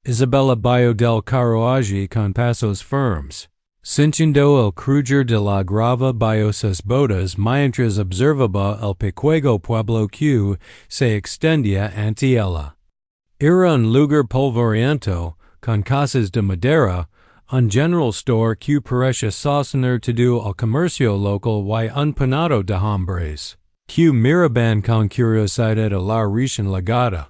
Isabella Bio del Carruaje con pasos firmes. Sintiendo el crujir de la grava biosas bodas mientras observaba el pequeño pueblo que se extendía ante ella. Era un lugar polvoriento, con casas de madera, un general store que parecía sostener todo el comercio local y un punado de hombres, que miraban con curiosidad a la recién llegada.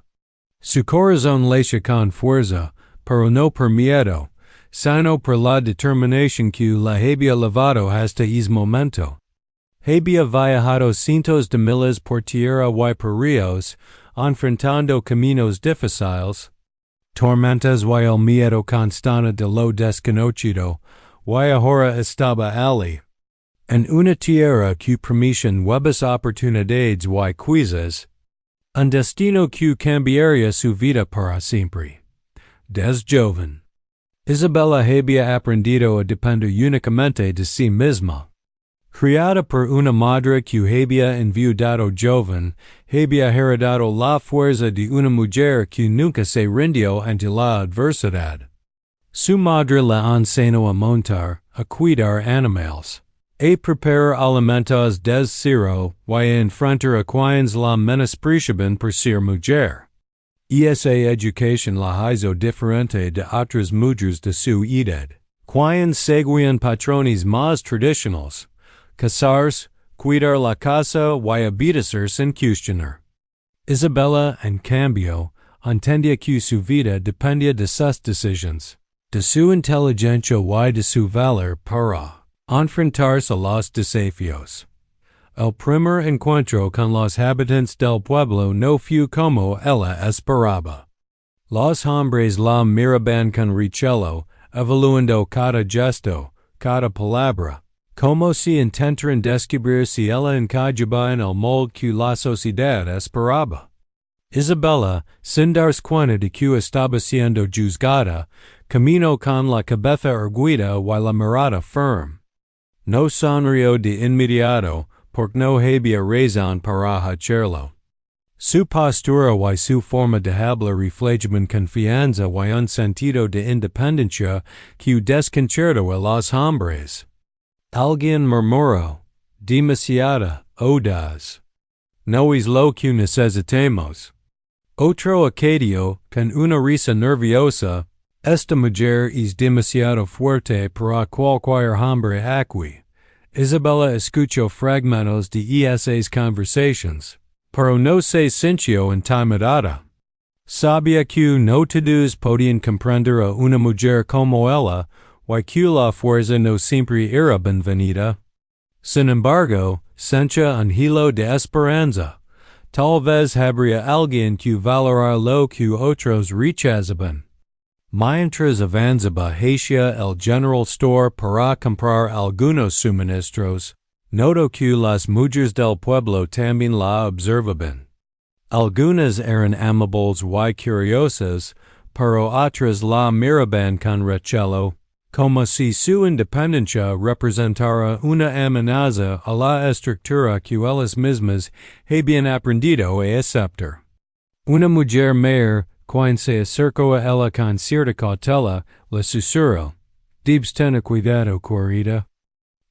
Su corazón latía con fuerza, pero no por miedo, sino por la determinación que la había levado hasta ese momento. Había viajado cientos de miles por tierra y por ríos, enfrentando caminos difíciles, tormentas y el miedo constante de lo desconocido, y ahora estaba allí, en una tierra que prometía nuevas oportunidades y quizzes, un destino que cambiaría su vida para siempre. Desde joven, Isabella había aprendido a depender únicamente de sí misma. Criada por una madre que había enviudado joven, había heredado la fuerza de una mujer que nunca se rindió ante la adversidad. Su madre la enseñó a montar, a cuidar animales, a preparar alimentos desde cero y a enfrentar a quienes la menospreciaban por ser mujer. Esa educación la hizo diferente de otras mujeres de su edad, quienes seguían patrones más tradicionales. Casarse, cuidar la casa y obedecer sin cuestionar. Isabella, en cambio, entendía que su vida dependía de sus decisiones, de su inteligencia y de su valor para enfrentarse a los desafíos. El primer encuentro con los habitantes del pueblo no fue como ella esperaba. Los hombres la miraban con recelo, evaluando cada gesto, cada palabra, como si intentaran descubrir si ella encajaba en el molde que la sociedad esperaba. Isabella, sin darse cuenta de que estaba siendo juzgada, caminó con la cabeza erguida y la mirada firme. No sonrió de inmediato, porque no había razón para hacerlo. Su postura y su forma de hablar reflejaban confianza y un sentido de independencia que desconcertó a los hombres. Alguien murmuró, demasiada audaz. No es lo que necesitamos. Otro añadió, con una risa nerviosa, esta mujer es demasiado fuerte para cualquier hombre aquí. Isabella escuchó fragmentos de esas conversaciones, pero no se sintió intimidada. Sabía que no todos podían comprender a una mujer como ella, y que la fuerza no siempre era bienvenida. Sin embargo, sentía un hilo de esperanza. Tal vez habría alguien que valorara lo que otros rechazaban. Mientras avanzaba hacia el general store para comprar algunos suministros, notó que las mujeres del pueblo también la observaban. Algunas eran amables y curiosas, pero otras la miraban con recelo, como si su independencia representara una amenaza a la estructura que ellas mismas habían aprendido a aceptar. Una mujer mayor, quien se acercó a ella con cierta cautela, le susurró, «Debes tener cuidado, querida.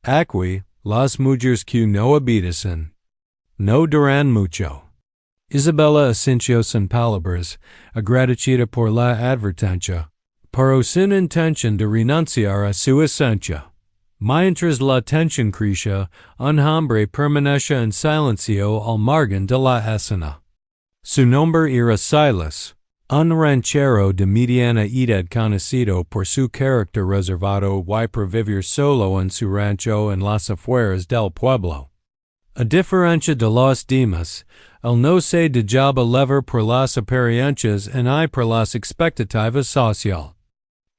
Aquí, las mujeres que no obedecen no duran mucho». Isabella asintió sin palabras, agradecida por la advertencia, pero sin intención de renunciar a su esencia. Mientras la tensión crecía, un hombre permanecía en silencio al margen de la escena. Su nombre era Silas, un ranchero de mediana edad conocido por su carácter reservado y por vivir solo en su rancho en las afueras del pueblo. A diferencia de los demás, él no se dejaba levar por las apariencias ni por las expectativas sociales.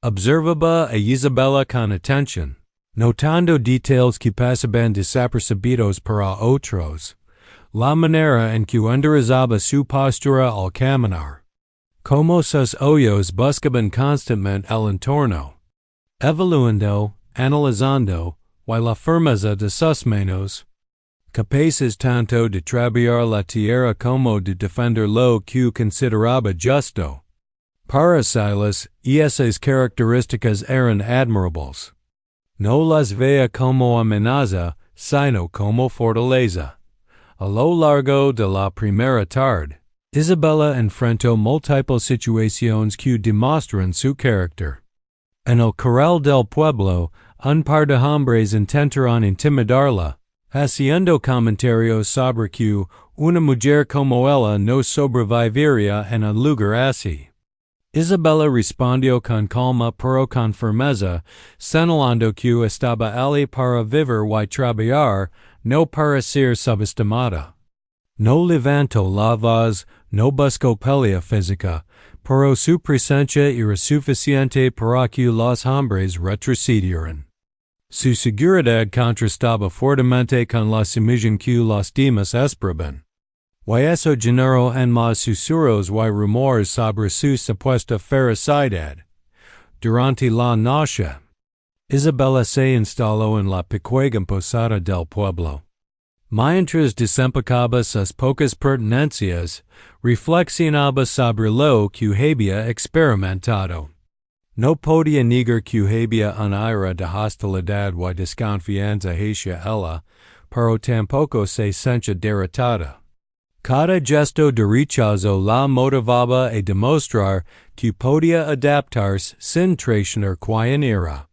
Observaba a Isabella con atención, notando detalles que pasaban desapercibidos para otros, la manera en que enderezaba su postura al caminar, como sus ojos buscaban constantemente el entorno, evaluando, analizando, y la firmeza de sus manos, capaces tanto de trabajar la tierra como de defender lo que consideraba justo. Para Silas, esas características eran admirables. No las veía como amenaza, sino como fortaleza. A lo largo de la primera tarde, Isabella enfrentó múltiples situaciones que demuestran su carácter. En el corral del pueblo, un par de hombres intentaron intimidarla, haciendo comentarios sobre que una mujer como ella no sobreviviría en un lugar así. Isabella respondió con calma pero con firmeza, señalando que estaba allí para vivir y trabajar, no para ser subestimada. No levantó la voz, no buscó pelea física, pero su presencia era suficiente para que los hombres retrocedieran. Su seguridad contrastaba fuertemente con la sumisión que los demás esperaban. Y eso generó en más susurros y rumores sobre su supuesta ferocidad. Durante la noche, Isabella se instaló en la pequeña posada del pueblo. Mientras desempacaba sus pocas pertenencias, reflexionaba sobre lo que había experimentado. No podía negar que había un aire de hostilidad y desconfianza hacia ella, pero tampoco se sentía derrotada. Cada gesto de rechazo la motivaba a demostrar que podía adaptarse sin traicionar quien era.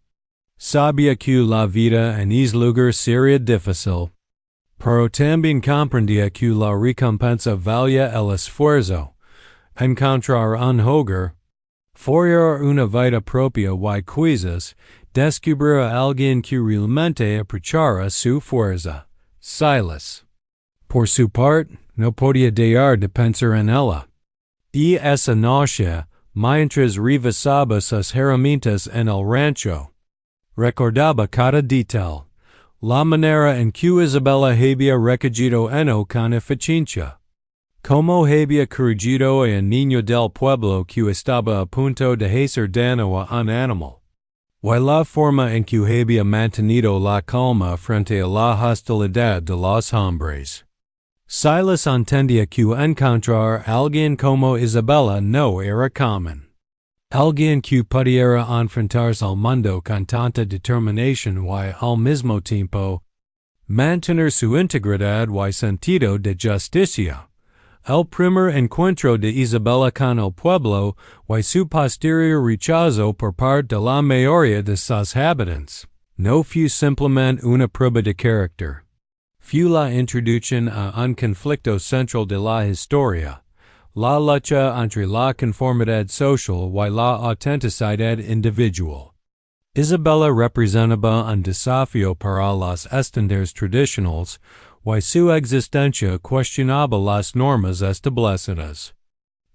Sabía que la vida en ese lugar sería difícil, pero también comprendía que la recompensa valía el esfuerzo. Encontrar un hogar, forjar una vida propia y quizás descubrir a alguien que realmente apreciara su fuerza. Silas, por su parte, no podía dejar de pensar en ella. Y esa noche, mientras revisaba sus herramientas en el rancho, recordaba cada detalle, la manera en que Isabella había recogido heno con eficiencia, cómo había corregido a un niño del pueblo que estaba a punto de hacer daño a un animal, y la forma en que había mantenido la calma frente a la hostilidad de los hombres. Silas entendía que encontrar alguien como Isabella no era común. Alguien que pudiera enfrentarse al mundo con tanta determinación y al mismo tiempo mantener su integridad y sentido de justicia. El primer encuentro de Isabella con el pueblo y su posterior rechazo por parte de la mayoría de sus habitantes no fue simplemente una prueba de carácter. Fue la introducción a un conflicto central de la historia, la lucha entre la conformidad social y la autenticidad individual. Isabella representaba un desafío para los estándares tradicionales y su existencia cuestionaba las normas establecidas.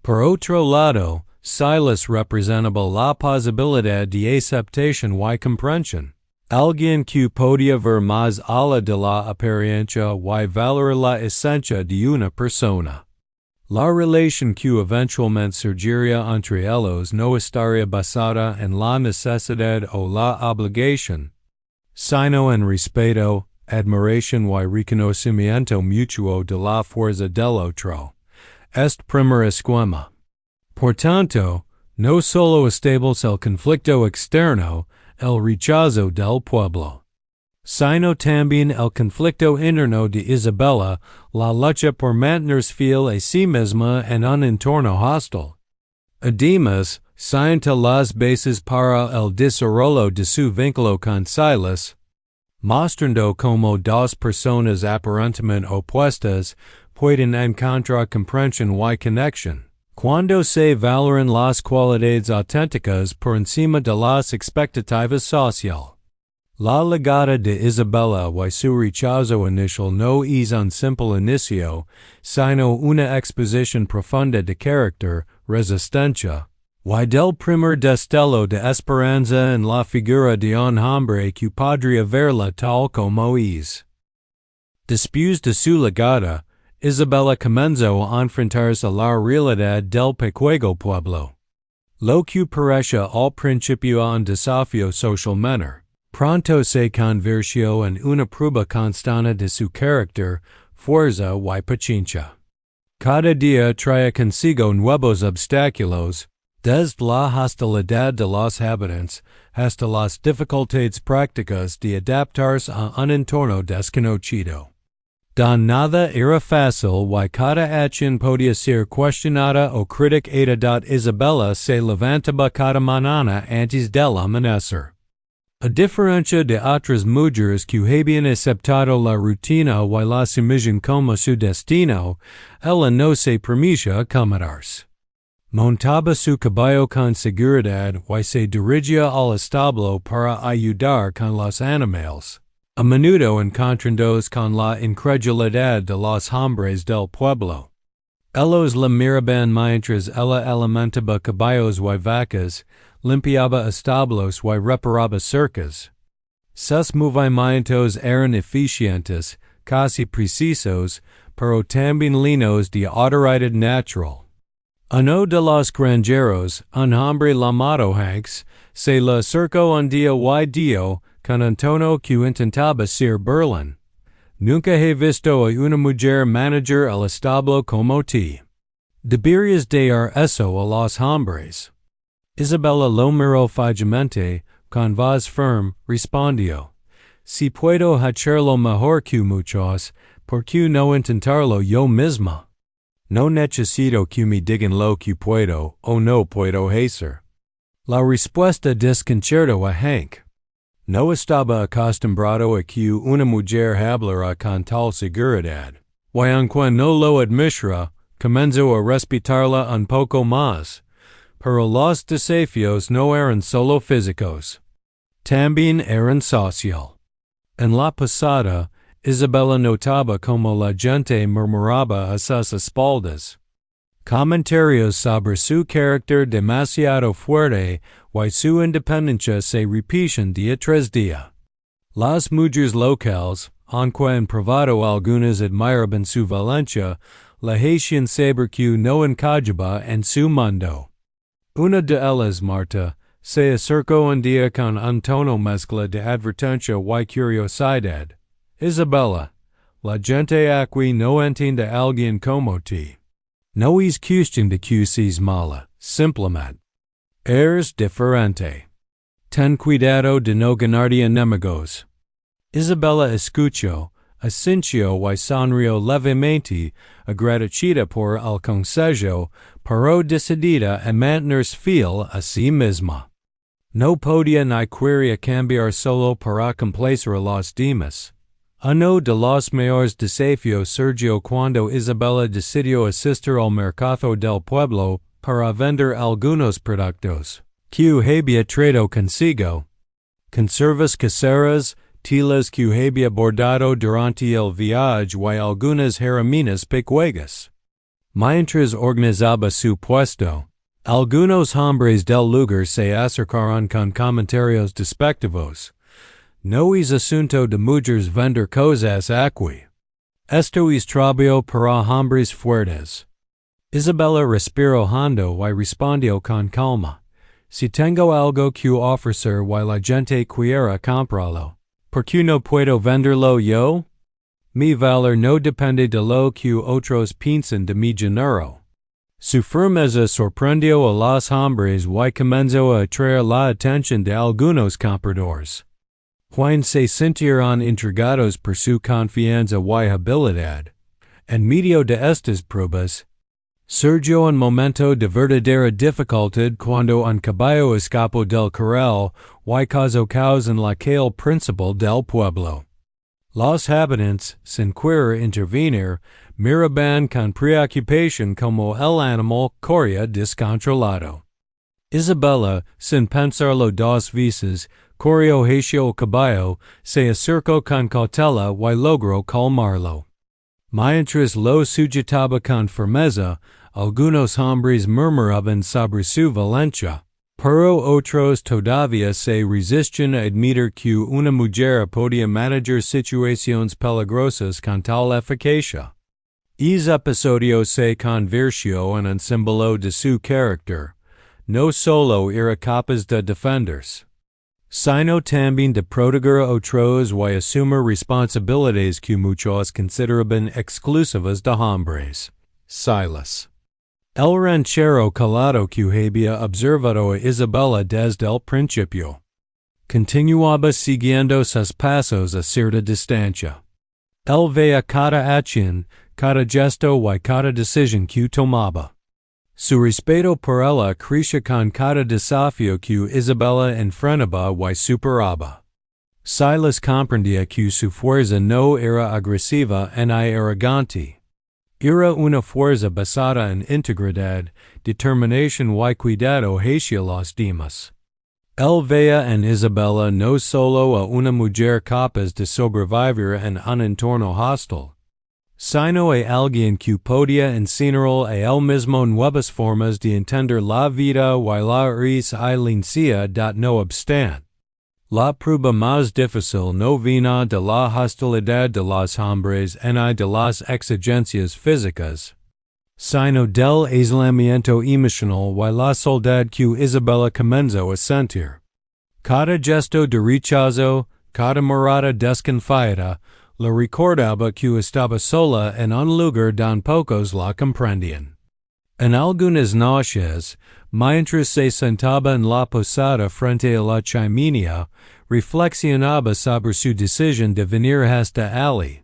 Por otro lado, Silas representaba la posibilidad de aceptación y comprensión. Alguien que podía ver más allá de la apariencia y valorar la esencia de una persona. La relación que eventualmente surgiría entre ellos no estaría basada en la necesidad o la obligación, sino en respeto, admiración y reconocimiento mutuo de la fuerza del otro. Este primer esquema. Por tanto, no solo establece el conflicto externo, el rechazo del pueblo, sino también el conflicto interno de Isabella, la lucha por mantenerse fiel a sí misma en un entorno hostil. Además, sienta las bases para el desarrollo de su vínculo con Silas, mostrando cómo dos personas aparentemente opuestas pueden encontrar comprensión y conexión. Cuando se valoran las cualidades auténticas por encima de las expectativas sociales. La llegada de Isabella y su rechazo inicial no es un simple inicio, sino una exposición profunda de carácter, resistencia, y del primer destello de esperanza en la figura de un hombre que podría verla tal como es. Después de su llegada, Isabella comenzó a enfrentarse a la realidad del pequeño pueblo. Lo que parecía al principio un desafío socialmente, pronto se convirtió en una prueba constante de su carácter, fuerza y paciencia. Cada día traía consigo nuevos obstáculos, Desde la hostilidad de los habitantes hasta las dificultades prácticas de adaptarse a un entorno desconocido. Don nada era fácil y cada acción podía ser cuestionada o criticada. Isabella se levantaba cada mañana antes del amanecer. A diferencia de otras mujeres que habían aceptado la rutina y la sumisión como su destino, ella no se permitía acomodarse. Montaba su caballo con seguridad y se dirigía al establo para ayudar con los animales, a menudo encontrándose con la incredulidad de los hombres del pueblo. Ellos la miraban mientras ella alimentaba caballos y vacas, limpiaba establos y reparaba cercas. Sus movimientos eran eficientes, casi precisos, pero también llenos de autoridad natural. Uno de los granjeros, un hombre llamado Hanks, se le acercó un día y dijo, con un tono que intentaba ser burlón: "Nunca he visto a una mujer manager el establo como ti. Deberías dar eso a los hombres." Isabella lo miró fijamente, con voz firme, respondió: "Si puedo hacerlo mejor que muchos, ¿por qué no intentarlo yo misma? No necesito que me digan lo que puedo o no puedo hacer." La respuesta desconcertó a Hank. No estaba acostumbrado a que una mujer hablara con tal seguridad, y aunque no lo admitiera, comenzó a respetarla un poco más. Pero los desafíos no eran solo físicos. También eran social. En la posada, Isabella notaba como la gente murmuraba a sus espaldas comentarios sobre su carácter demasiado fuerte y su independencia se repetían día tras día. Las mujeres locales, aunque en privado algunas admiraban su valencia, la hacían saber que no encajaba en su mundo. Una de ellas, Marta, se acercó un día con un tono mezcla de advertencia y curiosidad: "Isabella, la gente aquí no entiende a alguien como ti. No es cuestión de que seas mala, simplemente eres diferente. Ten cuidado de no ganarte enemigos." Isabella escuchó, asintió y sonrió levemente, agradecida por el consejo, pero decidida a mantenerse fiel a sí misma. No podía ni quería cambiar solo para complacer a los demás. Uno de los mayores desafíos surgió cuando Isabella decidió asistir al mercado del pueblo para vender algunos productos que había traído consigo: conservas caseras, telas que había bordado durante el viaje y algunas herramientas pequeñas. Mientras organizaba su puesto, algunos hombres del lugar se acercaron con comentarios despectivos: "No es asunto de mujeres vender cosas aquí. Esto es trabajo para hombres fuertes." Isabella respiró hondo y respondió con calma: "Si tengo algo que ofrecer y la gente quiera comprarlo, ¿por qué no puedo venderlo yo? Mi valor no depende de lo que otros piensan de mi género." Su firmeza sorprendió a los hombres y comenzó a atraer la atención de algunos compradores. Cuando se sintieron intrigados por su confianza y habilidad, en medio de estas pruebas, surgió un momento de verdadera dificultad cuando un caballo escapó del corral y causó caos en la calle principal del pueblo. Los habitantes, sin querer intervenir, miraban con preocupación como el animal corría descontrolado. Isabella, sin pensarlo dos veces, corrió hacia el caballo, se acercó con cautela y logró calmarlo. Mientras lo sujetaba con firmeza, algunos hombres murmuraban sobre su valencia, pero otros todavía se resistían a admitir que una mujer podía manejar situaciones peligrosas con tal eficacia. Ese episodio se convirtió en un símbolo de su carácter. No solo era capaz de defenderse, sino también de proteger a otros y asumir responsabilidades que muchos consideraban exclusivas de hombres. Silas. El ranchero calado que había observado a Isabella desde el principio. Continuaba siguiendo sus pasos a cierta distancia. Él veía cada acción, cada gesto y cada decisión que tomaba. Su respeto por ella crecía con cada desafío que Isabella enfrentaba y superaba. Silas comprendía que su fuerza no era agresiva ni arrogante. Era una fuerza basada en integridad, determinación y cuidado hacia los demás. Él veía en Isabella no solo a una mujer capaz de sobrevivir en un entorno hostil, sino a alguien que podía enseñar a él mismo nuevas formas de entender la vida y la resiliencia. No obstante, la prueba más difícil no vino de la hostilidad de los hombres ni de las exigencias físicas, sino del aislamiento emocional y la soledad que Isabella comenzó a sentir. Cada gesto de rechazo, cada mirada desconfiada, le recordaba que estaba sola en un lugar donde pocos la comprendían. En algunas noches, mientras se sentaba en la posada frente a la chimenea, reflexionaba sobre su decisión de venir hasta allí.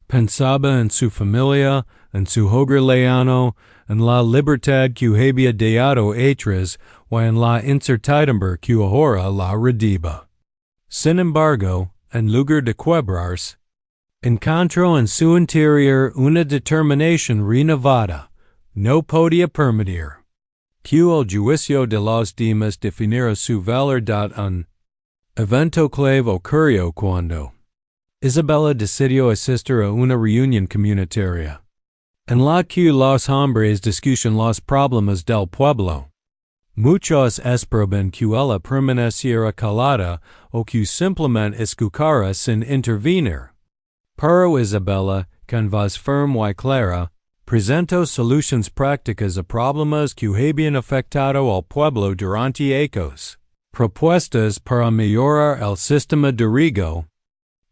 Pensaba en su familia, en su hogar lejano, en la libertad que había dejado atrás y en la incertidumbre que ahora la rodeaba. Sin embargo, en lugar de quebrarse, encontró en su interior una determinación renovada. No podía permitir que el juicio de los demás definiera su valor. Un evento clave ocurrió cuando Isabella decidió asistir a una reunión comunitaria, en la que los hombres discutían los problemas del pueblo. Muchos esperaban que ella permaneciera calada o que simplemente escuchara sin intervenir. Pero Isabella, con voz firme y clara, presentó soluciones prácticas a problemas que habían afectado al pueblo durante años, propuestas para mejorar el sistema de riego,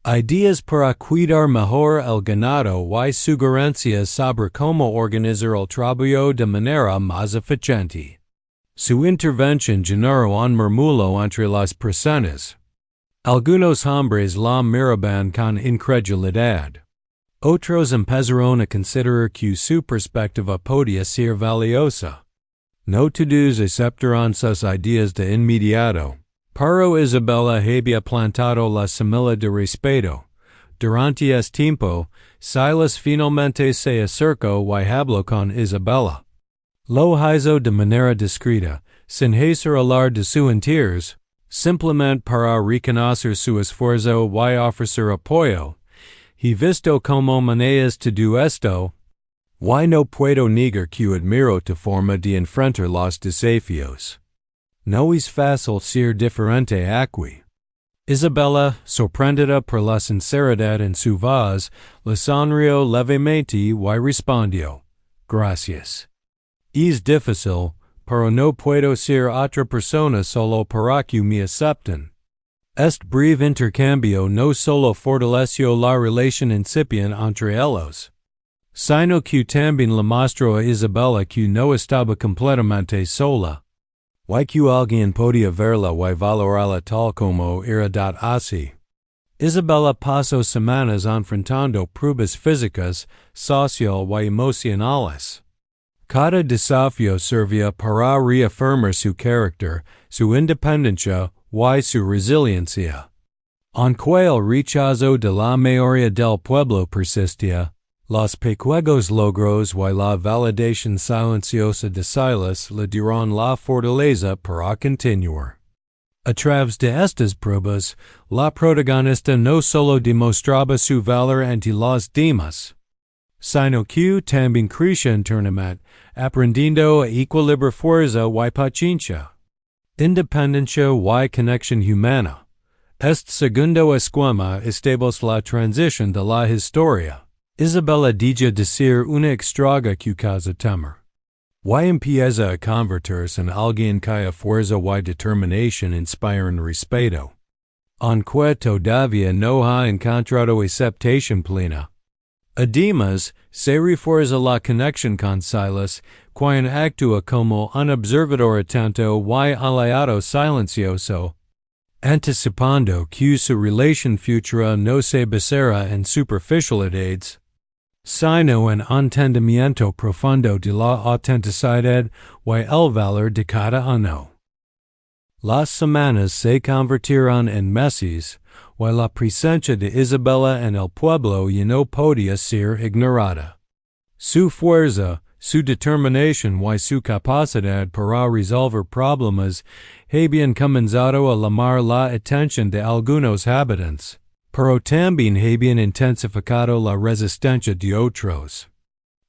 ideas para cuidar mejor el ganado y sugerencias sobre cómo organizar el trabajo de manera más eficiente. Su intervención generó un murmullo entre las personas. Algunos hombres la miraban con incredulidad. Otros empezaron a considerar que su perspectiva podía ser valiosa. No todos aceptaron sus ideas de inmediato, pero Isabella había plantado la semilla de respeto. Durante este tiempo, Silas finalmente se acercó y habló con Isabella. Lo hizo de manera discreta, sin hacer hablar de su interés, simplemente para reconocer su esfuerzo y ofrecer apoyo. He visto como maneras de do esto, y no puedo negar que admiro tu forma de enfrentar los desafíos. No es fácil ser diferente aquí. Isabella, sorprendida por la sinceridad en su voz, le sonrió levemente y respondió, gracias. Es difícil, pero no puedo ser otra persona solo para que me acepten. Este breve intercambio no solo fortaleció la relación incipiente entre ellos, sino que también le mostró a Isabella que no estaba completamente sola, y que alguien podía verla y valorarla tal como era. Así, Isabella pasó semanas enfrentando pruebas físicas, social y emocionales. Cada desafío servía para reafirmar su carácter, su independencia y su resiliencia. Aunque el rechazo de la mayoría del pueblo persistía, los pequeños logros y la validación silenciosa de Silas le dieron la fortaleza para continuar. A través de estas pruebas, la protagonista no solo demostraba su valor ante los demás, sino que también crecía internamente, aprendiendo a equilibrar fuerza y paciencia, independencia y conexión humana. Este segundo esquema establece la transición de la historia. Isabella deja de ser una extraña que causa temor, y empieza a convertirse en alguien cuya fuerza y determinación inspiran respeto. Aunque todavía no ha encontrado aceptación plena, Además, se refuerza la conexión con Silas, quien actúa como un observador atento y aliado silencioso, anticipando que su relación futura no se basará en superficialidades, sino en entendimiento profundo de la autenticidad y el valor de cada uno. Las semanas se convirtieron en meses, y la presencia de Isabella en el pueblo ya no podía ser ignorada. Su fuerza, su determinación y su capacidad para resolver problemas habían comenzado a llamar la atención de algunos habitantes, pero también habían intensificado la resistencia de otros.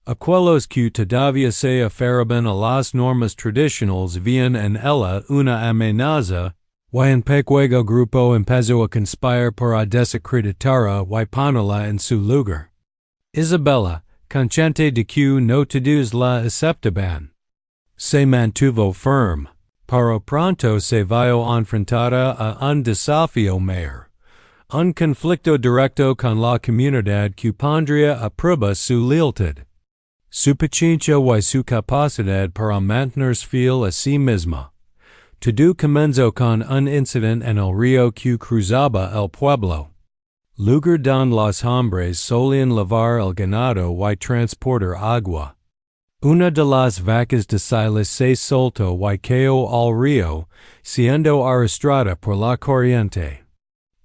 Aquellos que todavía se aferraban a las normas tradicionales vían en ella una amenaza, y un pequeño grupo empezó a conspirar para desacreditarla y ponerla en su lugar. Isabella, consciente de que no todos la aceptaban, se mantuvo firme, pero pronto se vio enfrentada a un desafío mayor, un conflicto directo con la comunidad que pondría a prueba su lealtad, su paciencia y su capacidad para mantenerse fiel a sí misma. Todo comenzó con un incidente en el río que cruzaba el pueblo, lugar donde los hombres solían lavar el ganado y transportar agua. Una de las vacas de Silas se soltó y cayó al río, siendo arrastrada por la corriente.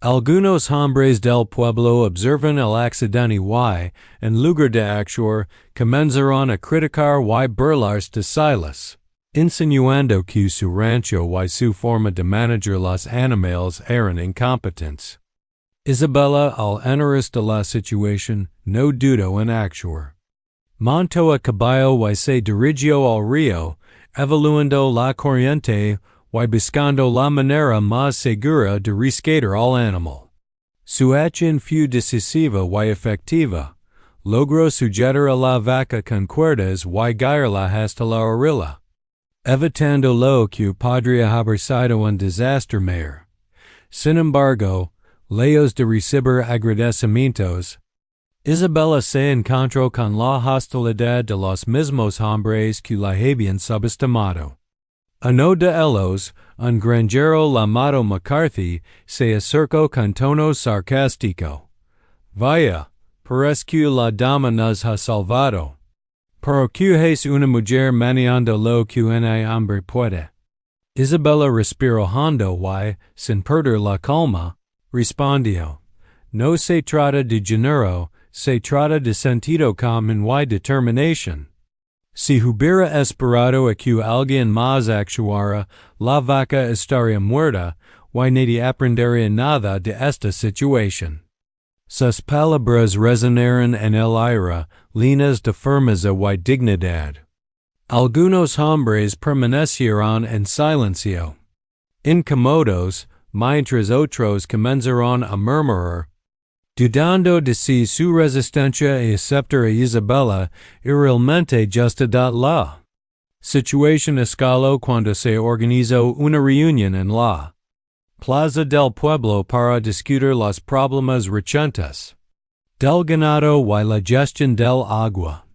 Algunos hombres del pueblo observan el accidente y, en lugar de actuar, comenzaron a criticar y burlarse de Silas, insinuando que su rancho y su forma de manejar los animales eran incompetentes. Isabella, al enterarse de la situación, no dudó en actuar. Montó a caballo y se dirigió al río, evaluando la corriente y buscando la manera más segura de rescatar al animal. Su acción fue decisiva y efectiva. Logró sujetar a la vaca con cuerdas y guiarla hasta la orilla, evitando lo que podría haber sido un desastre mayor. Sin embargo, lejos de recibir agradecimientos, Isabella se encontró con la hostilidad de los mismos hombres que la habían subestimado. Uno de ellos, un ranchero llamado McCarthy, se acercó con tono sarcástico. Vaya, parece que la dama nos ha salvado. ¿Pero qué es una mujer maniando lo que un hombre puede? Isabella respiró hondo y, sin perder la calma, respondió. No se trata de género, se trata de sentido común y determinación. Si hubiera esperado a que alguien más actuara, la vaca estaría muerta, y nadie aprendería nada de esta situación. Sus palabras resonaron en el aire, llenas de firmeza y dignidad. Algunos hombres permanecieron en silencio, incómodos, mientras otros comenzaron a murmurar, dudando de si su resistencia a aceptar a Isabella realmente justificaba la situación. Escaló cuando se organizó una reunión en la plaza del pueblo para discutir los problemas recientes del ganado y la gestión del agua.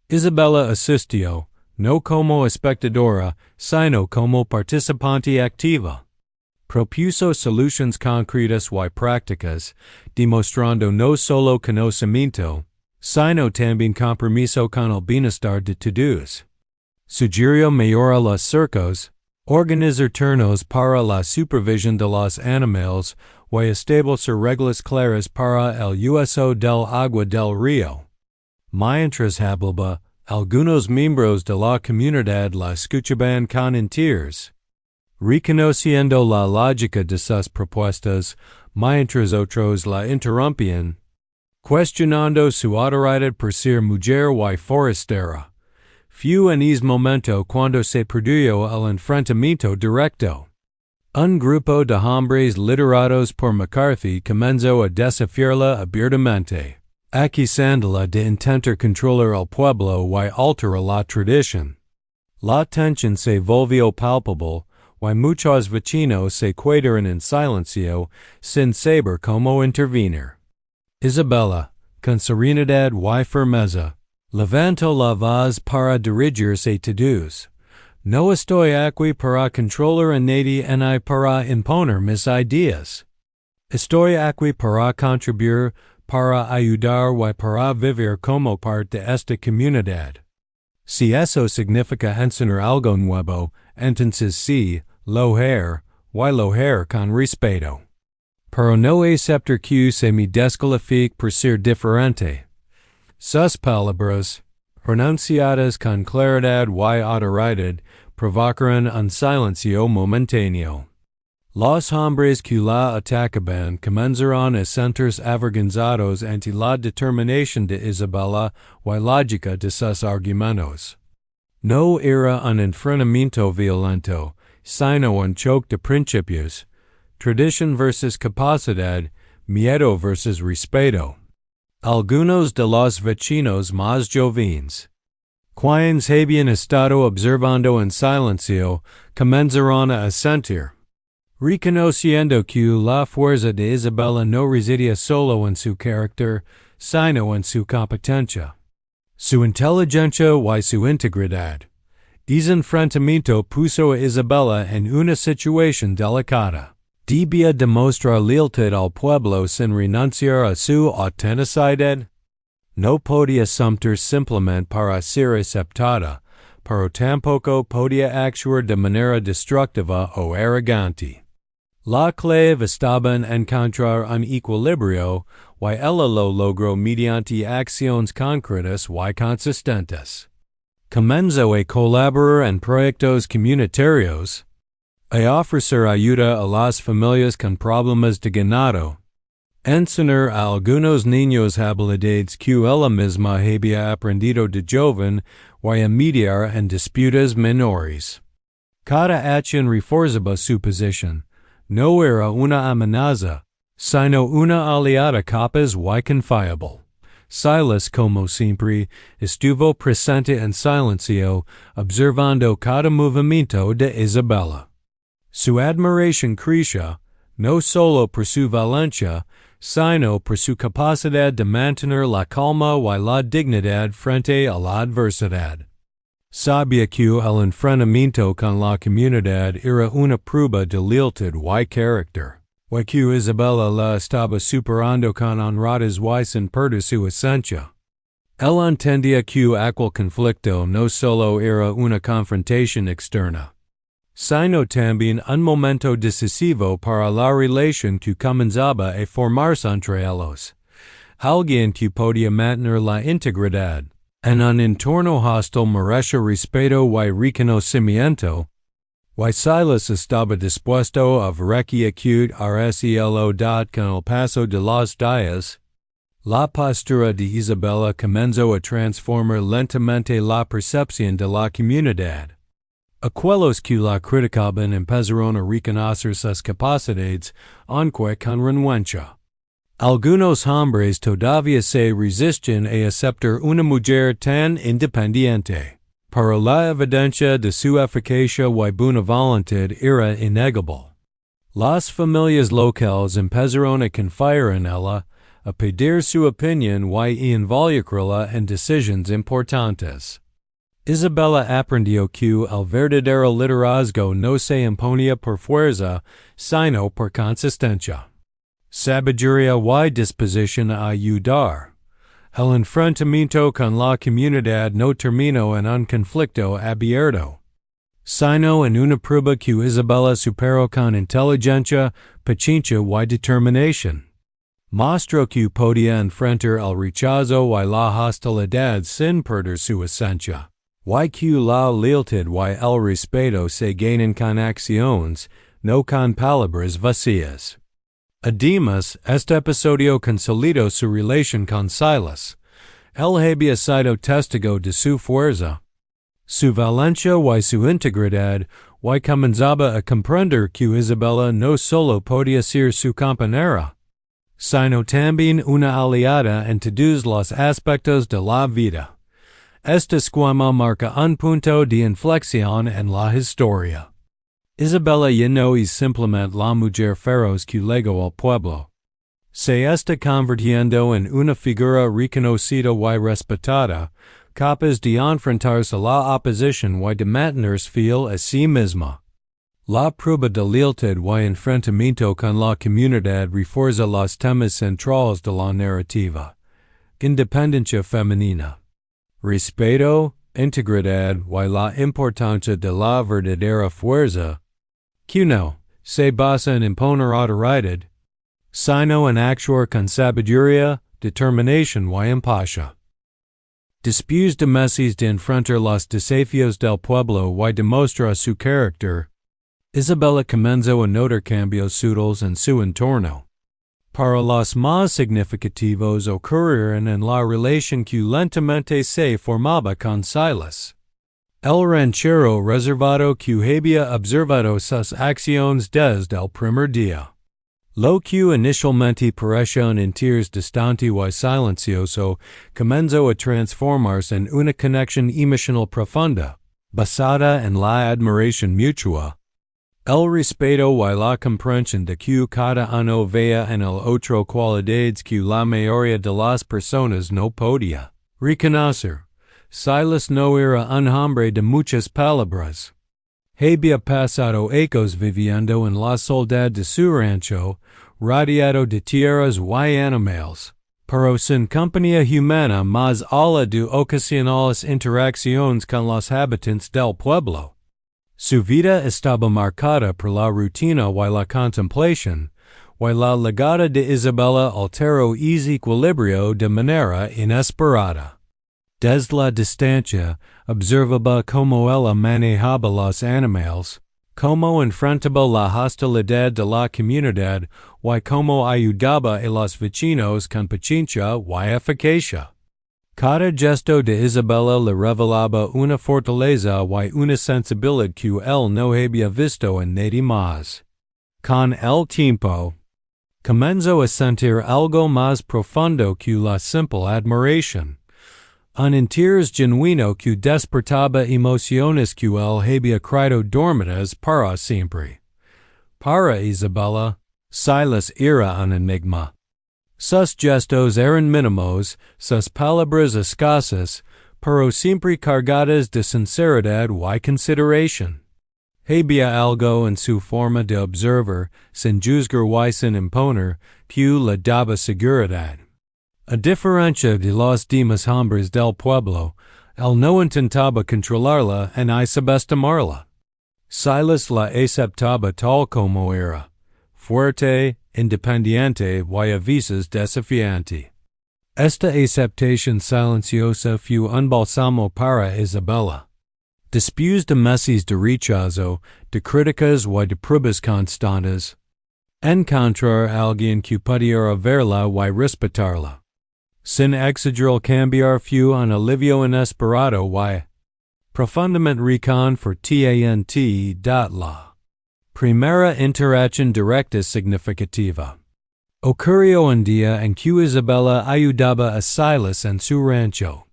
Isabella asistió, no como espectadora, sino como participante activa. Propuso soluciones concretas y prácticas, demostrando no solo conocimiento, sino también compromiso con el bienestar de todos. Sugirió mejorar los cercos, organizar turnos para la supervisión de los animales y establecer reglas claras para el uso del agua del río. Mientras hablaba, algunos miembros de la comunidad la escuchaban con interés, reconociendo la lógica de sus propuestas, mientras otros la interrumpían, cuestionando su autoridad por ser mujer y forastera. Fue en ese momento cuando se produjo el enfrentamiento directo. Un grupo de hombres liderados por McCarthy comenzó a desafiarla abiertamente, acusándola de intentar controlar el pueblo y alterar la tradición. La tensión se volvió palpable, y muchos vecinos se quedaron en silencio, sin saber cómo intervenir. Isabella, con serenidad y firmeza. Levanto la voz para dirigirse a todos. No estoy aquí para controlar a nadie ni para imponer mis ideas. Estoy aquí para contribuir, para ayudar y para vivir como parte de esta comunidad. Si eso significa enseñar algo nuevo, entonces sí, lo haré con respeto. Pero no aceptar que se me descalifique por ser diferente. Sus palabras, pronunciadas con claridad y autoridad, provocarán un silencio momentáneo. Los hombres que la atacaban comenzarán a sentirse avergonzados ante la determinación de Isabella y lógica de sus argumentos. No era un enfrentamiento violento, sino un choque de principios, tradición versus capacidad, miedo versus respeto. Algunos de los vecinos más jóvenes, quienes habían estado observando en silencio, comenzaron a asentir, reconociendo que la fuerza de Isabella no residía solo en su carácter, sino en su competencia, su inteligencia y su integridad. Ese enfrentamiento puso a Isabella en una situación delicada. Debía demostrar lealtad al pueblo sin renunciar a su autenticidad. No podía sumter simplemente para ser aceptada, pero tampoco podía actuar de manera destructiva o arrogante. La clave estaba en encontrar un equilibrio, y ella lo logró mediante acciones concretas y consistentes. Comenzó a colaborar en proyectos comunitarios, a ofrecer ayuda a las familias con problemas de ganado, enseñar a algunos niños habilidades que ella misma había aprendido de joven y a mediar en disputas menores. Cada acción reforzaba su posición. No era una amenaza, sino una aliada capaz y confiable. Silas, como siempre, estuvo presente en silencio, observando cada movimiento de Isabella. Su admiración crecía, no solo por su valencia, sino por su capacidad de mantener la calma y la dignidad frente a la adversidad. Sabía que el enfrentamiento con la comunidad era una prueba de lealtad y carácter, y que Isabella la estaba superando con honradas y sin perder su esencia. Él entendía que aquel conflicto no solo era una confrontación externa, sino también un momento decisivo para la relación que comenzaba a formarse entre ellos. Alguien que podía mantener la integridad en un entorno hostil merece respeto y reconocimiento, y Silas estaba dispuesto a ver que RSELO. Con el paso de los días, la postura de Isabella comenzó a transformar lentamente la percepción de la comunidad. Aquellos que la criticaban empezaron a reconocer sus capacidades, aunque con renuencia. Algunos hombres todavía se resisten a aceptar una mujer tan independiente, pero la evidencia de su eficacia y buena voluntad era innegable. Las familias locales empezaron a confiar en ella, a pedir su opinión y a involucrarla en decisiones importantes. Isabella aprendió que el verdadero liderazgo no se imponía por fuerza, sino por consistencia. Sabiduría y disposición a ayudar. El enfrentamiento con la comunidad no terminó en un conflicto abierto, sino en una prueba que Isabella superó con inteligencia, paciencia y determinación. Mostró que podía enfrentar el rechazo y la hostilidad sin perder su esencia, y que la lealtad y el respeto se ganan con acciones, no con palabras vacías. Además, este episodio consolidó su relación con Silas. Él había sido testigo de su fuerza, su valencia y su integridad, y comenzaba a comprender que Isabella no solo podía ser su compañera, sino también una aliada en todos los aspectos de la vida. Este esquema marca un punto de inflexión en la historia. Isabella ya no es simplemente la mujer feroz que legó al pueblo, Se está convirtiendo en una figura reconocida y respetada, capaz de enfrentarse a la oposición y de mantenerse fiel a sí misma. La prueba de lealtad y enfrentamiento con la comunidad refuerza los temas centrales de la narrativa. Independencia femenina, respeto, integridad y la importancia de la verdadera fuerza, que no se basa en imponer autoridad, sino en actuar con sabiduría, determinación y empatia. Después de meses de enfrentar los desafíos del pueblo y demostrar su carácter, Isabella comenzó a notar cambios sutiles en su entorno. Para los más significativos ocurrieron en la relación que lentamente se formaba con Silas. El ranchero reservado que había observado sus acciones desde el primer día. Lo que inicialmente parecía un interés distante y silencioso comenzó a transformarse en una conexión emocional profunda, basada en la admiración mutua. El respeto y la comprensión de que cada uno veía en el otro cualidades que la mayoría de las personas no podía reconocer. Silas no era un hombre de muchas palabras. Había pasado años viviendo en la soledad de su rancho, rodeado de tierras y animales, pero sin compañía humana más allá de ocasionales interacciones con los habitantes del pueblo. Su vida estaba marcada por la rutina y la contemplación, y la llegada de Isabella alteró ese equilibrio de manera inesperada. Desde la distancia, observaba cómo ella manejaba los animales, cómo enfrentaba la hostilidad de la comunidad y cómo ayudaba a los vecinos con paciencia y eficacia. Cada gesto de Isabella le revelaba una fortaleza y una sensibilidad que él no había visto en nadie más. Con el tiempo, comenzó a sentir algo más profundo que la simple admiración. Un interés genuino que despertaba emociones que él había creído dormidas para siempre. Para Isabella, Silas era un enigma. Sus gestos eran mínimos, sus palabras escasas, pero siempre cargadas de sinceridad y consideración. Había algo en su forma de observar, sin juzgar y sin imponer, que le daba seguridad. A diferencia de los demás hombres del pueblo, él no intentaba controlarla ni subestimarla. Silas la aceptaba tal como era, fuerte, independiente y a veces desafiante. Esta aceptación silenciosa fue un bálsamo para Isabella. Después de meses de rechazo, de críticas y de pruebas constantes, encontrar a alguien que pudiera verla y respetarla, sin exagerar cambiar fue un alivio inesperado y profundamente reconfortante. La primera interacción directa significativa ocurrió un día en que Isabella ayudaba a Silas en su rancho.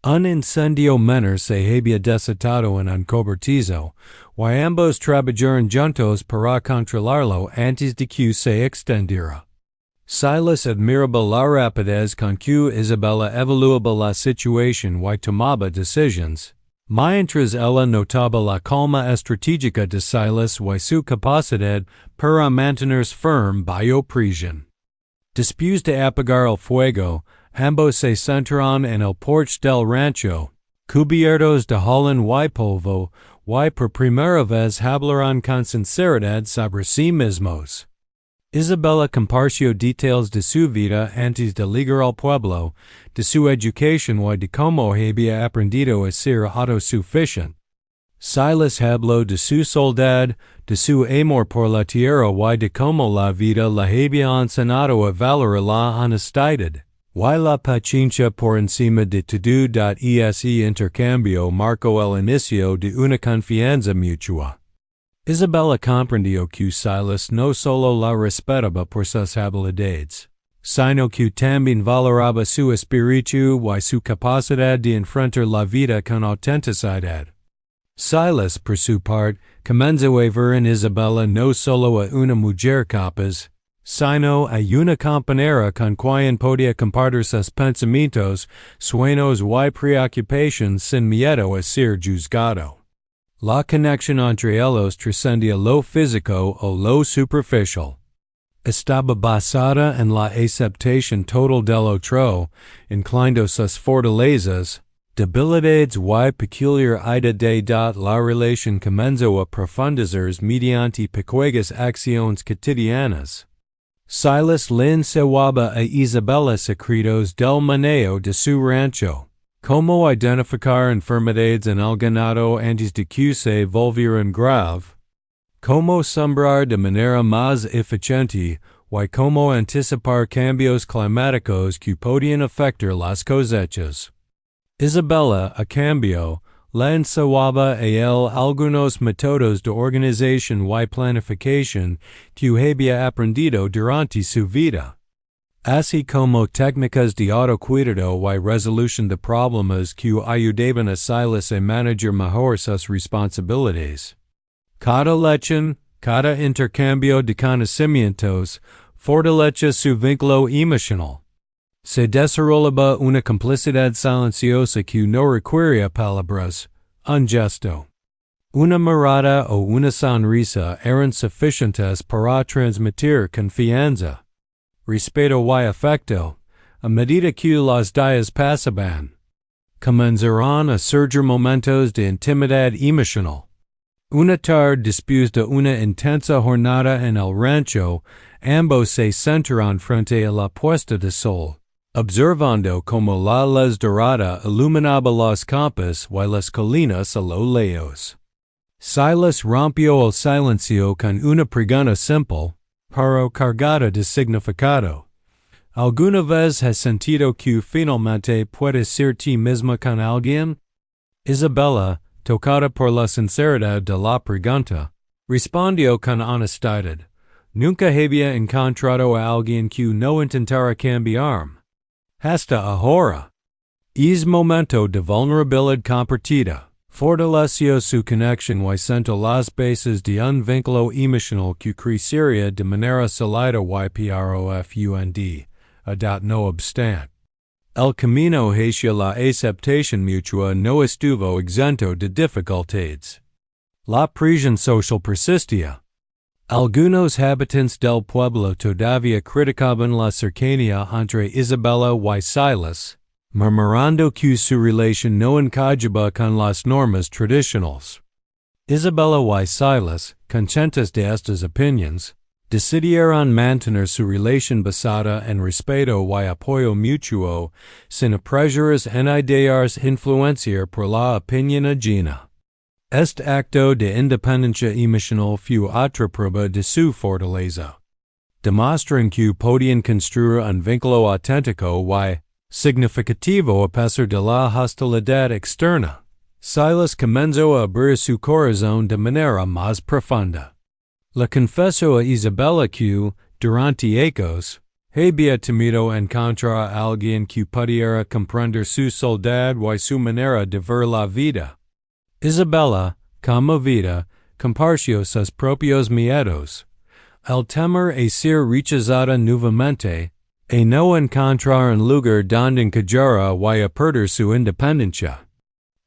Un incendio menor se había desatado en un cobertizo, y ambos trabajaron juntos para controlarlo antes de que se extendiera. Silas admiraba la rapidez con que Isabella evaluaba la situación y tomaba decisiones, mientras ella notaba la calma estratégica de Silas y su capacidad para mantenerse firme bajo presión. Después de apagar el fuego, ambos se sentaron en el porche del rancho, cubiertos de hollín y polvo, y por primera vez hablaron con sinceridad sobre sí mismos. Isabella compartió detalles de su vida antes de llegar al pueblo, de su educación y de cómo había aprendido a ser autosuficiente. Silas habló de su soledad, de su amor por la tierra y de cómo la vida le había enseñado a valorar la honestidad, y la paciencia por encima de todo. Ese intercambio marcó el inicio de una confianza mutua. Isabella comprendió que Silas no solo la respetaba por sus habilidades, sino que también valoraba su espíritu y su capacidad de enfrentar la vida con autenticidad. Silas, por su parte, comenzó a ver en Isabella no solo a una mujer capaz, sino a una compañera con quien podía compartir sus pensamientos, sueños y preocupaciones sin miedo a ser juzgado. La conexión entre ellos trascendía lo físico o lo superficial. Estaba basada en la aceptación total del otro, inclinando sus fortalezas, debilidades y peculiaridades. La relación comenzó a profundizarse mediante pequeñas acciones cotidianas. Silas le enseñaba a Isabella secretos del manejo de su rancho, como identificar enfermedades en el ganado antes de que se volvieran grave, como sembrar de manera más eficiente y como anticipar cambios climáticos que podían afectar las cosechas. Isabella, a cambio, le enseñaba a él algunos métodos de organización y planificación que había aprendido durante su vida, así como técnicas de autocuidado y resolución de problemas que ayudaban a Silas a manejar mejor sus responsabilidades. Cada lección, cada intercambio de conocimientos, fortalece su vínculo emocional. Se desarrollaba una complicidad silenciosa que no requería palabras, un gesto, una mirada o una sonrisa eran suficientes para transmitir confianza, respeto y afecto. A medida que los días pasaban, comenzaron a surgir momentos de intimidad emocional. Una tarde después de una intensa jornada en el rancho, ambos se sentaron frente a la puesta de sol, observando como la luz dorada iluminaba los campos y las colinas a lo lejos. Silas rompió el silencio con una pregunta simple, pero cargada de significado. ¿Alguna vez has sentido que finalmente puedes ser ti misma con alguien? Isabella, tocada por la sinceridad de la pregunta, respondió con honestidad. Nunca había encontrado a alguien que no intentara cambiarme. Hasta ahora. Es momento de vulnerabilidad compartida. Fortaleció su conexión y sentó las bases de un vínculo emocional que crecería de manera sólida y profunda. No obstante, el camino hacia la aceptación mutua no estuvo exento de dificultades. La presión social persistía. Algunos habitantes del pueblo todavía criticaban la cercanía entre Isabella y Silas, murmurando que su relación no encajaba con las normas tradicionales. Isabella y Silas, conscientes de estas opiniones, decidieron mantener su relación basada en respeto y apoyo mutuo, sin apresuras en dejarse influenciar por la opinión ajena. Este acto de independencia emocional fue otra prueba de su fortaleza. Demuestran que podían construir un vínculo auténtico y significativo a pesar de la hostilidad externa. Silas comenzó a abrir su corazón de manera más profunda. Le confesó a Isabella que, durante años, había temido encontrar a alguien que pudiera comprender su soledad y su manera de ver la vida. Isabella, conmovida, compartió sus propios miedos. El temor a ser rechazada nuevamente, a no encontrar un lugar donde encajara y a perder su independencia.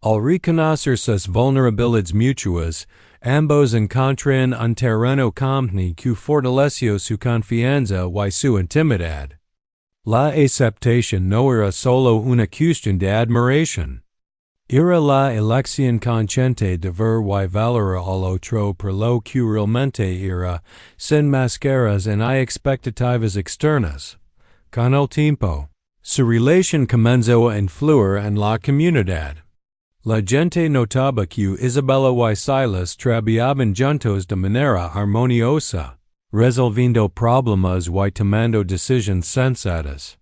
Al reconocer sus vulnerabilidades mutuas, ambos encontraron un terreno común que fortaleció su confianza y su intimidad. La aceptación no era solo una cuestión de admiración. Era la elección consciente de ver y valorar al otro por lo que realmente era, sin máscaras ni expectativas externas. Con el tiempo, su relación comenzó a influir en la comunidad. La gente notaba que Isabella y Silas trabajaban juntos de manera armoniosa, resolviendo problemas y tomando decisiones sensatas.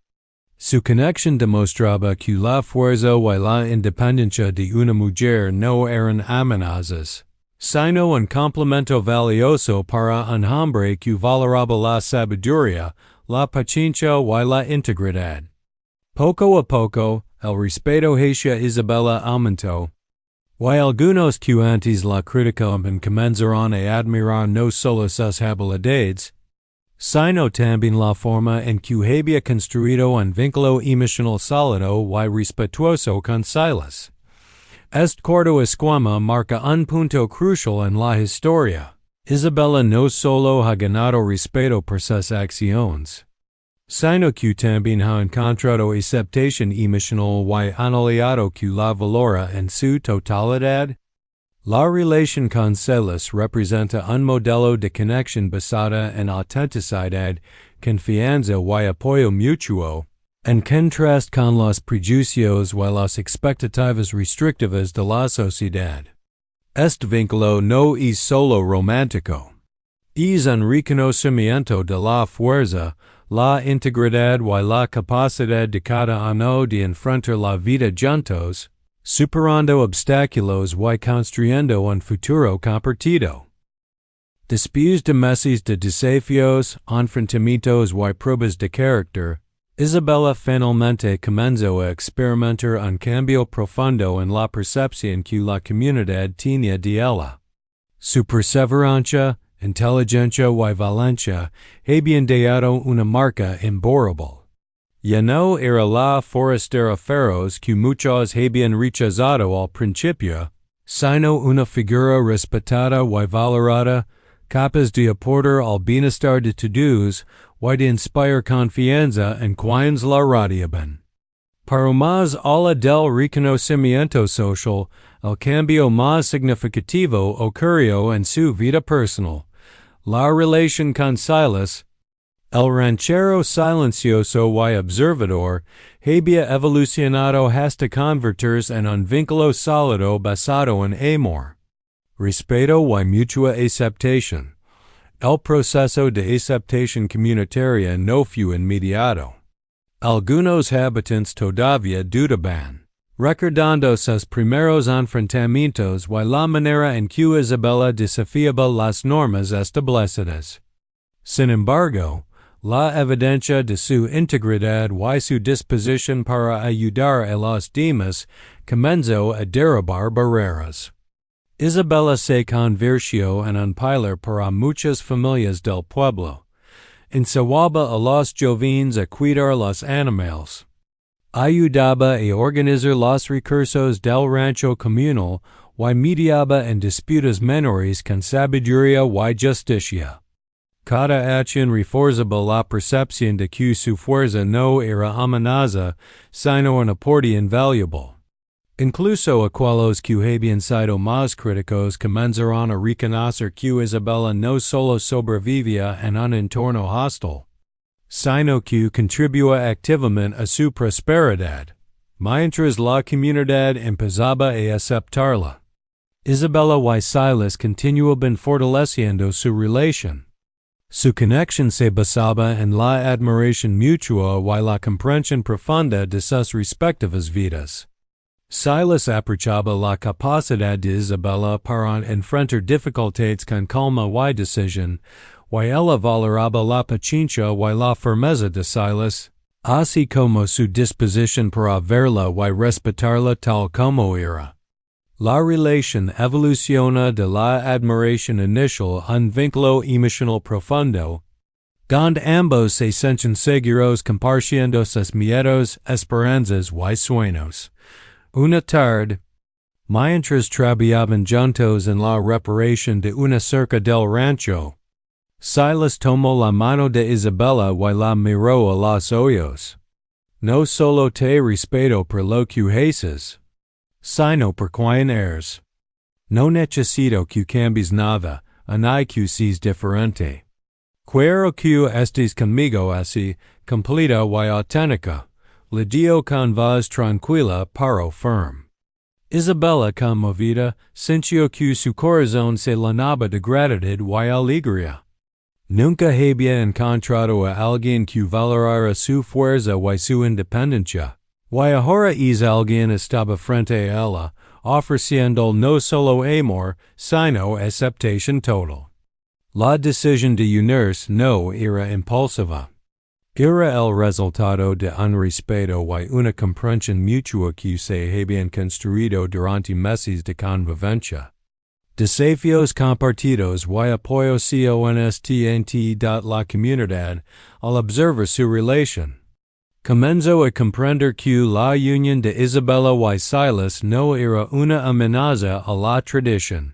Su conexión demostraba que la fuerza y la independencia de una mujer no eran amenazas, sino un complemento valioso para un hombre que valoraba la sabiduría, la paciencia y la integridad. Poco a poco, el respeto hacia Isabella aumentó, y algunos que antes la criticaban comenzaron a admirar no solo sus habilidades, Sino también la forma en que había construido un vínculo emocional sólido y respetuoso con Silas. Este corto esquema marca un punto crucial en la historia. Isabella no solo ha ganado respeto por sus acciones, sino que también ha encontrado aceptación emocional y analiado que la valora en su totalidad. La relación con Silas representa un modelo de conexión basada en autenticidad, confianza y apoyo mutuo, en contraste con los prejuicios y las expectativas restrictivas de la sociedad. Este vínculo no es solo romántico. Es un reconocimiento de la fuerza, la integridad y la capacidad de cada uno de enfrentar la vida juntos, superando obstáculos y construyendo un futuro compartido. Después de meses de desafíos, enfrentamientos y pruebas de carácter, Isabella finalmente comenzó a experimentar un cambio profundo en la percepción que la comunidad tenía de ella. Su perseverancia, inteligencia y valencia habían dejado una marca imborrable. Ya no era la forastera feroz que muchos habían rechazado al principio, sino una figura respetada y valorada, capaz de aportar al bienestar de todos y de inspirar confianza en quienes la rodeaban. Para más allá del reconocimiento social, el cambio más significativo ocurrió en su vida personal. La relación con Silas, el ranchero silencioso y observador, había evolucionado hasta convertirse en un vínculo sólido basado en amor, respeto y mutua aceptación. El proceso de aceptación comunitaria no fue inmediato. Algunos habitantes todavía dudaban, recordando sus primeros enfrentamientos y la manera en que Isabella desafiaba las normas establecidas. Sin embargo, la evidencia de su integridad y su disposición para ayudar a los demás comenzó a derribar barreras. Isabella se convirtió en un pilar para muchas familias del pueblo. Enseñaba a los jóvenes a cuidar los animales. Ayudaba a organizar los recursos del rancho comunal y mediaba en disputas menores con sabiduría y justicia. Cada acción reforzaba la percepción de que su fuerza no era amenaza, sino un aporte invaluable. Incluso aquellos que habían sido más críticos comenzaron a reconocer que Isabella no solo sobrevivía en un entorno hostil, sino que contribuía activamente a su prosperidad, mientras la comunidad empezaba a aceptarla. Isabella y Silas continuaban fortaleciendo su relación. Su conexión se basaba en la admiración mutua y la comprensión profunda de sus respectivas vidas. Silas aprovechaba la capacidad de Isabella para enfrentar dificultades con calma y decisión, y ella valoraba la paciencia y la firmeza de Silas, así como su disposición para verla y respetarla tal como era. La relación evoluciona de la admiración inicial a un vínculo emocional profundo, donde ambos se sienten seguros compartiendo sus miedos, esperanzas y sueños. Una tarde, mientras trabajaban juntos en la reparación de una cerca del rancho, Silas tomó la mano de Isabella y la miró a los ojos. No solo te respeto por lo que haces, sino por quien eres. No necesito que cambies nada, hay que seas diferente. Quiero que estés conmigo así, completa y auténtica. Le dio con voz tranquila pero firme. Isabella, conmovida, sintió que su corazón se llenaba de gratitud y alegría. Nunca había encontrado a alguien que valorara su fuerza y su independencia, y ahora alguien estaba frente a ella, ofreciendo no solo amor, sino aceptación total. La decisión de unirse no era impulsiva. Era el resultado de un respeto y una comprensión mutua que se habían construido durante meses de convivencia. Desafios compartidos y apoyo constante la comunidad al observar su relación. Comenzo a comprender que la unión de Isabella y Silas no era una amenaza a la tradición,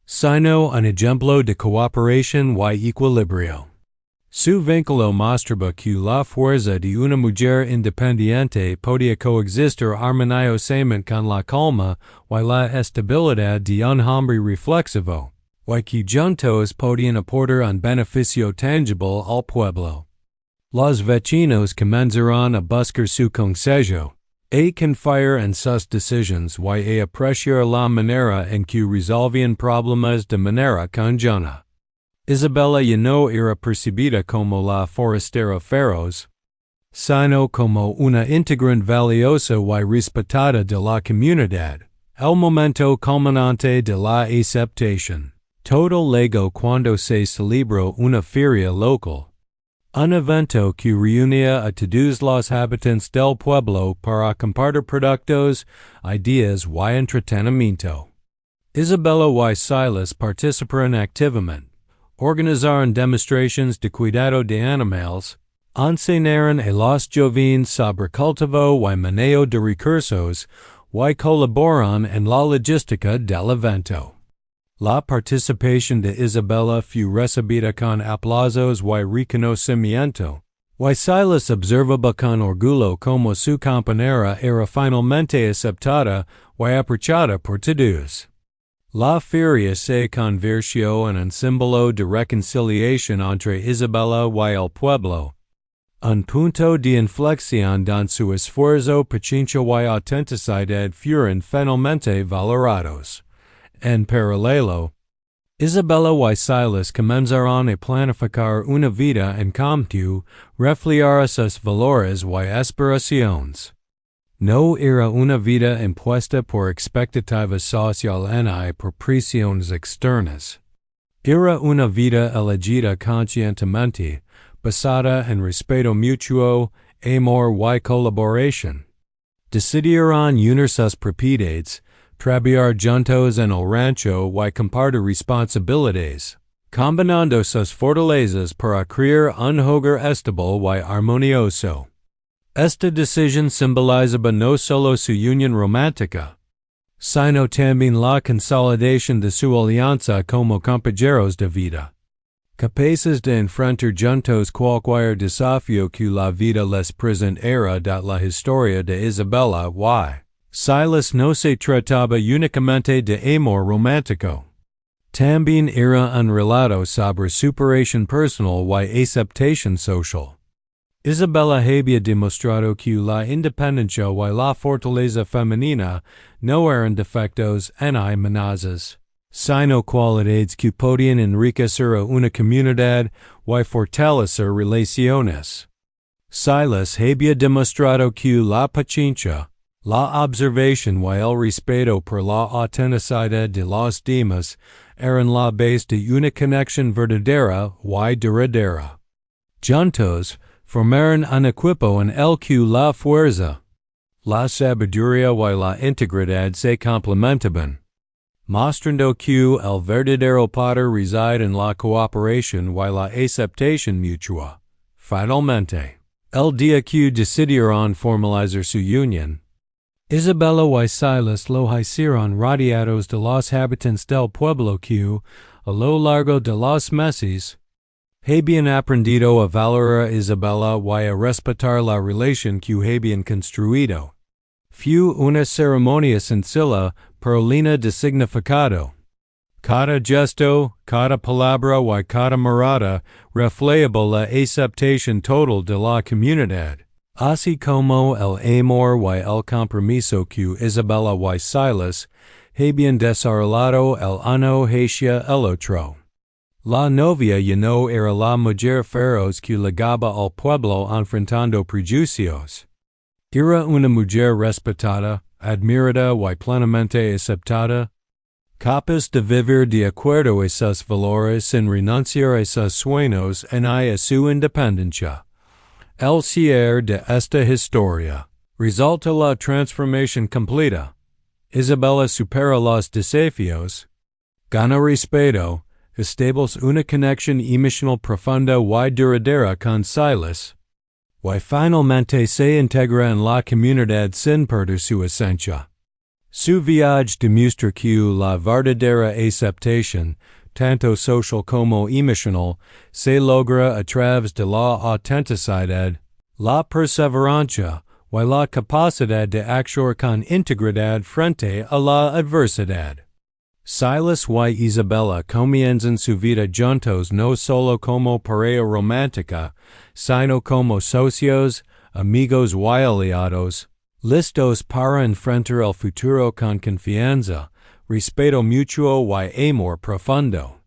sino un ejemplo de cooperación y equilibrio. Su vínculo mostraba que la fuerza de una mujer independiente podía coexistir armoniosamente con la calma y la estabilidad de un hombre reflexivo, y que juntos podían aportar un beneficio tangible al pueblo. Los vecinos comenzaron a buscar su consejo, a confiar en sus decisiones y a apreciar la manera en que resolvían problemas de manera conjunta. Isabella ya no era percibida como la forastera feroz, sino como una integrante valiosa y respetada de la comunidad, el momento culminante de la aceptación. Todo luego cuando se celebró una feria local, un evento que reunía a todos los habitantes del pueblo para compartir productos, ideas y entretenimiento. Isabella y Silas participaron activamente. Organizaron demostraciones de cuidado de animales, enseñaron a los jóvenes sobre cultivo y manejo de recursos, y colaboraron en la logística del evento. La participación de Isabella fue recibida con aplausos y reconocimiento, y Silas observaba con orgullo como su compañera era finalmente aceptada y apreciada por todos. La feria se convirtió en un símbolo de reconciliación entre Isabella y el pueblo, un punto de inflexión donde su esfuerzo, paciencia y autenticidad fueron finalmente valorados. En paralelo, Isabella y Silas comenzaron a planificar una vida en común, reflejar sus valores y aspiraciones. No era una vida impuesta por expectativas sociales ni por presiones externas. Era una vida elegida conscientemente, basada en respeto mutuo, amor y colaboración. Decidieron unir sus propiedades, trabajar juntos en el rancho y compartir responsabilidades, combinando sus fortalezas para crear un hogar estable y armonioso. Esta decisión simbolizaba no solo su unión romántica, sino también la consolidación de su alianza como compañeros de vida, capaces de enfrentar juntos cualquier desafío que la vida les presentara. La historia de Isabella y Silas no se trataba únicamente de amor romántico. También era un relato sobre superación personal y aceptación social. Isabella había demostrado que la independencia y la fortaleza femenina no eran defectos ni amenazas, sino cualidades que podían enriquecer a una comunidad y fortalecer relaciones. Silas había demostrado que la paciencia, la observación y el respeto por la autenticidad de los demás eran la base de una conexión verdadera y duradera. Juntos, formaron un equipo en el que la fuerza, la sabiduría y la integridad se complementaban, mostrando que el verdadero poder reside en la cooperación y la aceptación mutua. Finalmente, el día que decidieron formalizar su unión, Isabella y Silas lo hicieron rodeados de los habitantes del pueblo que, a lo largo de los meses, habían aprendido a valorar a Isabella y a respetar la relación que habían construido. Fue una ceremonia sencilla, pero llena de significado. Cada gesto, cada palabra y cada mirada reflejaba la aceptación total de la comunidad, así como el amor y el compromiso que Isabella y Silas habían desarrollado el uno hacia el otro. La novia ya no era la mujer feroz que llegaba al pueblo enfrentando prejuicios. Era una mujer respetada, admirada y plenamente aceptada, capaz de vivir de acuerdo a sus valores sin renunciar a sus sueños ni a su independencia. El cierre de esta historia resulta la transformación completa. Isabella supera los desafíos, Gano respeto, estamos una conexión emocional profunda y duradera con Silas, y finalmente se integra en la comunidad sin perder su esencia. Su viaje demuestra que la verdadera aceptación, tanto social como emocional, se logra a través de la autenticidad, la perseverancia y la capacidad de actuar con integridad frente a la adversidad. Silas y Isabella comienzan su vida juntos no solo como pareja romántica, sino como socios, amigos y aliados, listos para enfrentar el futuro con confianza, respeto mutuo y amor profundo.